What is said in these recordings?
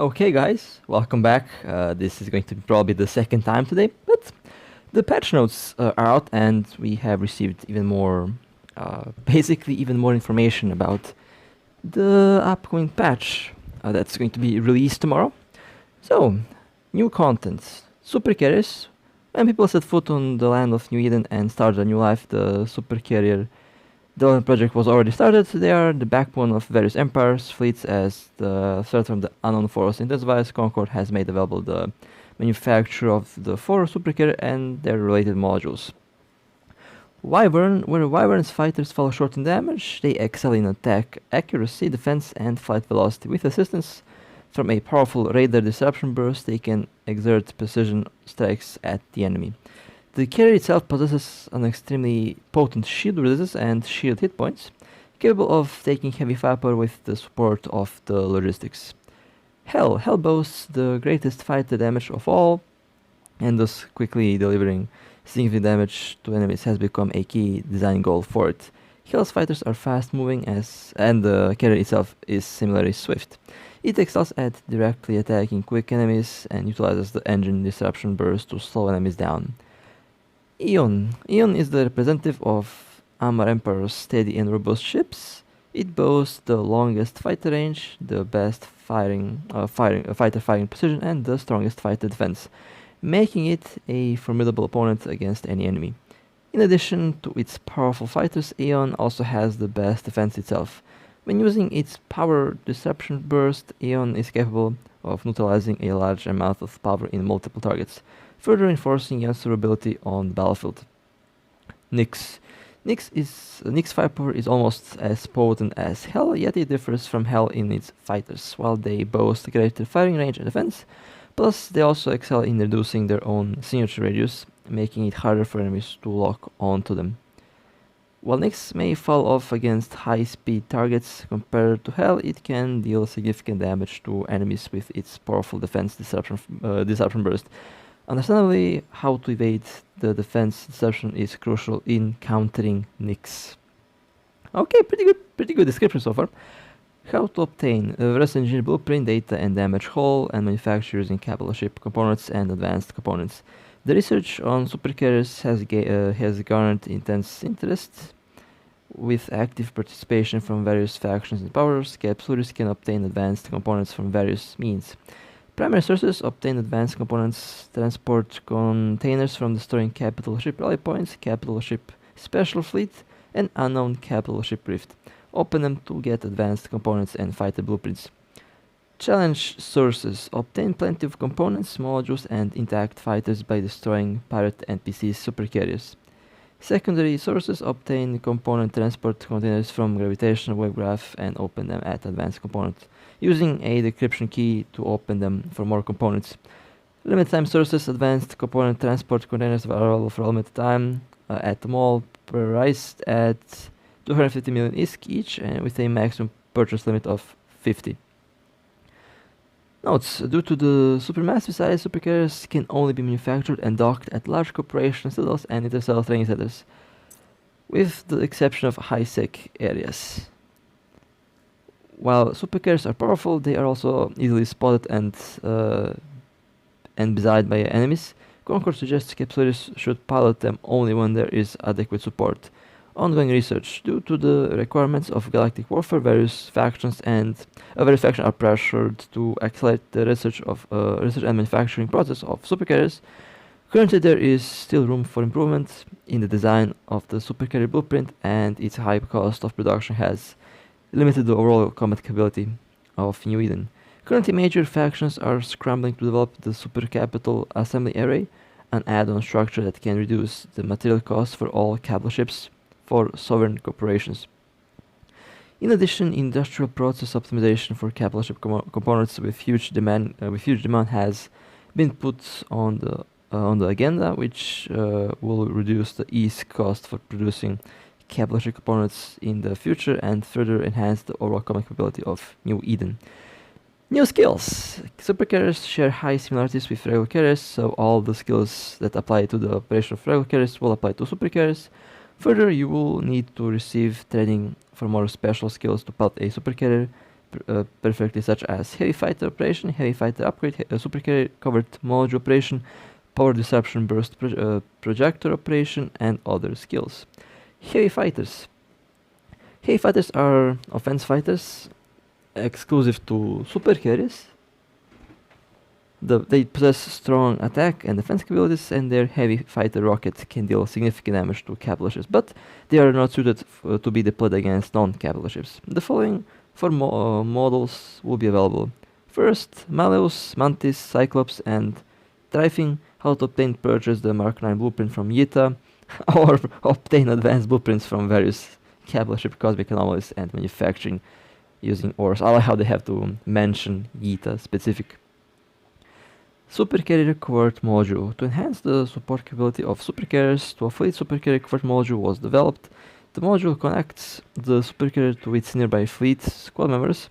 Okay guys, welcome back. This is going to be probably the second time today, but the patch notes are out and we have received even more, basically even more information about the upcoming patch that's going to be released tomorrow. So, new content. Super carriers. When people set foot on the land of New Eden and start a new life, the super carrier development project was already started. They are the backbone of various empires, fleets. As the threat from the unknown force intensifies, Concord has made available the manufacture of the 4 supercarrier and their related modules. Wyvern, where Wyvern's fighters fall short in damage, they excel in attack, accuracy, defense, and flight velocity. With assistance from a powerful radar disruption burst, they can exert precision strikes at the enemy. The carrier itself possesses an extremely potent shield resistance and shield hit points, capable of taking heavy firepower with the support of the logistics. Hell boasts the greatest fighter damage of all, and thus quickly delivering significant damage to enemies has become a key design goal for it. Hell's fighters are fast moving and the carrier itself is similarly swift. It excels at directly attacking quick enemies and utilizes the engine disruption burst to slow enemies down. Eon is the representative of Amar Emperor's steady and robust ships. It boasts the longest fighter range, the best fighter firing precision, and the strongest fighter defense, making it a formidable opponent against any enemy. In addition to its powerful fighters, Aeon also has the best defense itself. When using its power disruption burst, Aeon is capable of neutralizing a large amount of power in multiple targets, further reinforcing Aeon's durability on the battlefield. Nyx firepower is almost as potent as Hell, yet it differs from Hell in its fighters. While they boast greater firing range and defense, plus they also excel in reducing their own signature radius, making it harder for enemies to lock onto them. While Nyx may fall off against high-speed targets compared to Hell, it can deal significant damage to enemies with its powerful defense disruption burst. Understandably, how to evade the defense disruption is crucial in countering Nyx. Okay, pretty good description so far. How to obtain a reverse engineer blueprint, data and damage hull, and manufacture using capital ship components and advanced components. The research on supercarriers has garnered intense interest. With active participation from various factions and powers, Capsuleers can obtain advanced components from various means. Primary sources obtain advanced components, transport containers from destroying capital ship rally points, capital ship special fleet, and unknown capital ship rift. Open them to get advanced components and fighter blueprints. Challenge sources obtain plenty of components, modules, and intact fighters by destroying pirate NPC supercarriers. Secondary sources obtain component transport containers from gravitational wave graph and open them at advanced component, using a decryption key to open them for more components. Limited time sources advanced component transport containers are available for limited time at the mall, priced at 250 million ISK each, and with a maximum purchase limit of 50. Notes: due to the supermassive size, supercarriers can only be manufactured and docked at large corporation citadels and interstellar training centers, with the exception of high-sec areas. While supercarriers are powerful, they are also easily spotted and beset by enemies. Concord suggests Capsuleers should pilot them only when there is adequate support. Ongoing research: due to the requirements of galactic warfare, various factions are pressured to accelerate the research and manufacturing process of supercarriers. Currently, there is still room for improvement in the design of the supercarrier blueprint, and its high cost of production has limited the overall combat capability of New Eden. Currently, major factions are scrambling to develop the Super Capital Assembly Array, an add-on structure that can reduce the material costs for all capital ships for sovereign corporations. In addition, industrial process optimization for capital ship components with huge demand has been put on the agenda, which will reduce the ease cost for producing capital ship components in the future and further enhance the overall combat capability of New Eden. New skills. Supercarriers share high similarities with regular carriers, so all the skills that apply to the operation of regular carriers will apply to supercarriers. Further, you will need to receive training for more special skills to pilot a supercarrier. perfectly, such as heavy fighter operation, heavy fighter upgrade, supercarrier covered module operation, power disruption burst projector operation, and other skills. Heavy fighters. Heavy fighters are offense fighters exclusive to supercarriers. They possess strong attack and defense capabilities, and their heavy fighter rocket can deal significant damage to capital ships, but they are not suited to be deployed against non-capital ships. The following four models will be available. First, Malleus, Mantis, Cyclops, and Trifing. How to obtain purchase the Mark 9 blueprint from Yita, or obtain advanced blueprints from various capital ship cosmic anomalies and manufacturing using ores. I like how they have to mention Yita specific. Supercarrier Covert Module. To enhance the support capability of supercarriers to a fleet, Supercarrier Covert Module was developed. The module connects the supercarrier to its nearby fleet, squad members,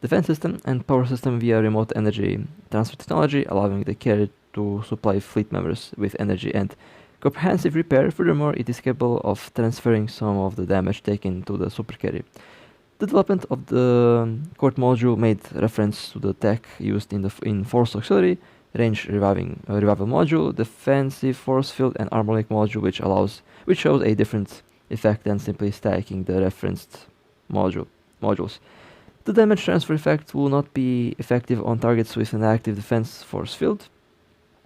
defense system, and power system via remote energy transfer technology, allowing the carrier to supply fleet members with energy and comprehensive repair. Furthermore, it is capable of transferring some of the damage taken to the supercarrier. The development of the Covert Module made reference to the tech used in Force Auxiliary, Range Revival Module, Defensive Force Field, and Armor Link Module, which shows a different effect than simply stacking the referenced modules. The damage transfer effect will not be effective on targets with an active defense force field.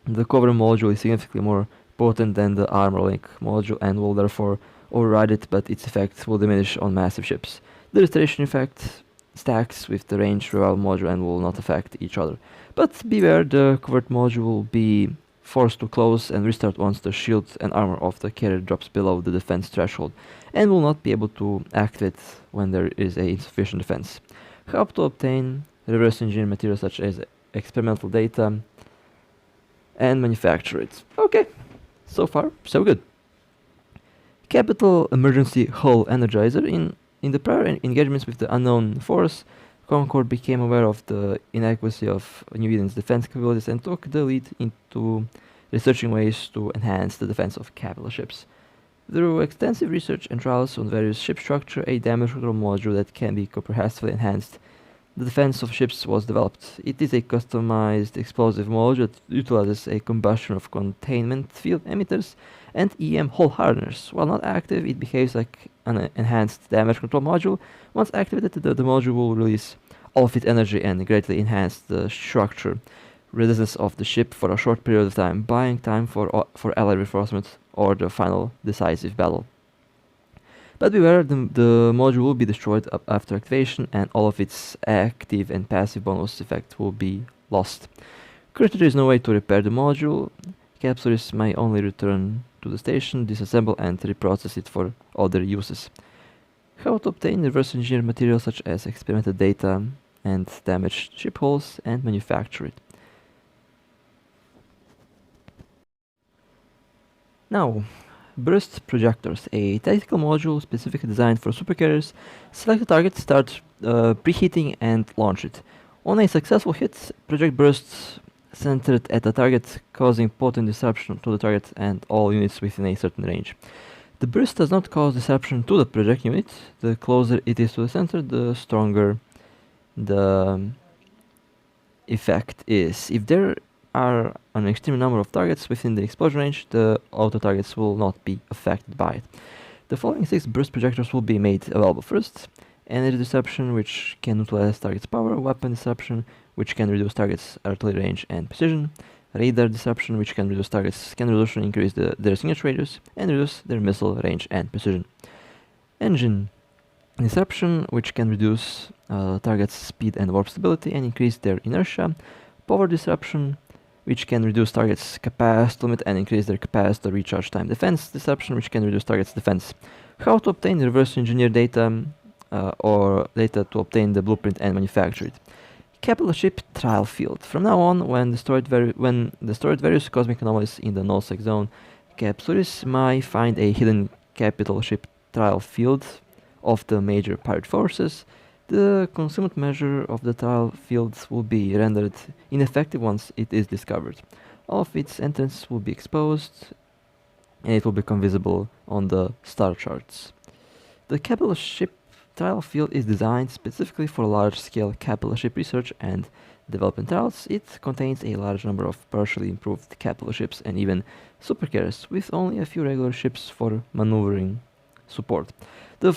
The Cover Module is significantly more potent than the Armor Link Module and will therefore override it, but its effect will diminish on massive ships. The Restoration effect stacks with the Range Revival Module and will not affect each other. But beware, the Covert Module will be forced to close and restart once the shield and armor of the carrier drops below the defense threshold, and will not be able to activate when there is a insufficient defense. How to obtain reverse engineer materials such as experimental data and manufacture it. Okay, so far so good. Capital Emergency Hull Energizer. In the prior engagements with the unknown force, Concord became aware of the inadequacy of New Eden's defense capabilities and took the lead into researching ways to enhance the defense of capital ships. Through extensive research and trials on various ship structure, a damage control module that can be comprehensively enhanced, the defense of ships was developed. It is a customized explosive module that utilizes a combustion of containment field emitters and EM hull hardeners. While not active, it behaves like an enhanced damage control module. Once activated, the module will release all of its energy and greatly enhance the structure resistance of the ship for a short period of time, buying time for allied reinforcement or the final decisive battle. But beware, the module will be destroyed after activation, and all of its active and passive bonus effect will be lost. Currently there is no way to repair the module. Capsuleers may only return to the station, disassemble and reprocess it for other uses. How to obtain reverse engineered materials such as experimental data and damaged ship hulls and manufacture it. Now, burst projectors, a tactical module specifically designed for supercarriers. Select a target, start preheating and launch it. On a successful hit, project bursts centered at the target, causing potent disruption to the target and all units within a certain range. The burst does not cause disruption to the project unit. The closer it is to the center, the stronger the effect is. If there are an extreme number of targets within the explosion range, the auto targets will not be affected by it. The following 6 burst projectors will be made available. First, energy disruption, which can neutralize target's power; weapon disruption, which can reduce target's artillery range and precision; radar disruption, which can reduce target's scan resolution, increase their signature radius, and reduce their missile range and precision; engine disruption, which can reduce target's speed and warp stability and increase their inertia; power disruption, which can reduce target's capacitor limit and increase their capacitor recharge time; defense disruption, which can reduce target's defense. How to obtain reverse engineer data or data to obtain the blueprint and manufacture it. Capital ship trial field. From now on, when destroyed various cosmic anomalies in the nullsec zone, Capsuleers might find a hidden capital ship trial field of the major pirate forces. The concealment measure of the trial fields will be rendered ineffective once it is discovered. All of its entrants will be exposed and it will become visible on the star charts. The capital ship trial field is designed specifically for large-scale capital ship research and development trials. It contains a large number of partially improved capital ships and even supercarriers, with only a few regular ships for maneuvering support. The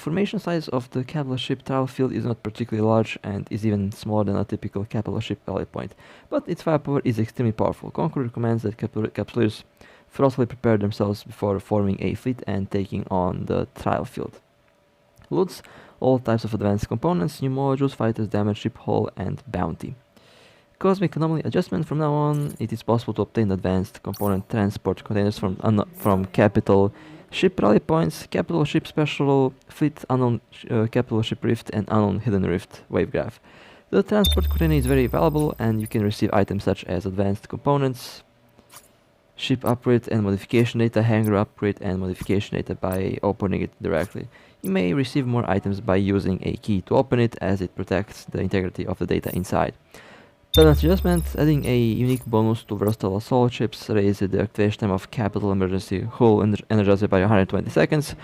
formation size of the capital ship trial field is not particularly large and is even smaller than a typical capital ship rally point, but its firepower is extremely powerful. Conqueror recommends that Capsuleers thoroughly prepare themselves before forming a fleet and taking on the trial field. Loads all types of advanced components, new modules, fighters, damage, ship hull, and bounty. Cosmic Anomaly adjustment. From now on, it is possible to obtain advanced component transport containers from capital ship rally points, capital ship special fleet, unknown capital ship rift, and unknown hidden rift wave graph. The transport container is very valuable, and you can receive items such as advanced components, ship upgrade and modification data, hangar upgrade and modification data by opening it directly. You may receive more items by using a key to open it, as it protects the integrity of the data inside. Balance adjustment, adding a unique bonus to versatile assault ships, raised the activation time of capital emergency hull energizer by 120 seconds,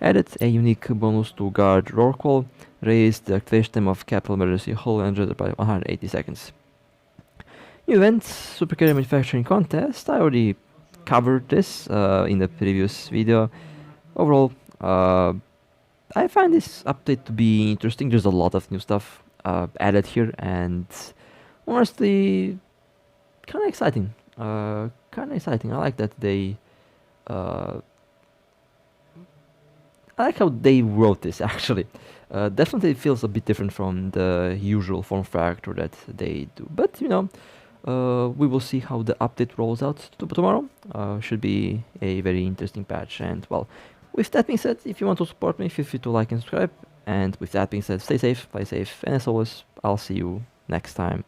added a unique bonus to guard rorqual, raised the activation time of capital emergency hull energizer by 180 seconds. New event, supercarrier manufacturing contest. I already covered this in the previous video. Overall, I find this update to be interesting. There's a lot of new stuff added here, and honestly, kind of exciting. I like that they. I like how they wrote this. Actually, definitely feels a bit different from the usual form factor that they do. But you know, we will see how the update rolls out tomorrow. Should be a very interesting patch. And well, with that being said, if you want to support me, feel free to like and subscribe. And with that being said, stay safe, play safe, and as always, I'll see you next time.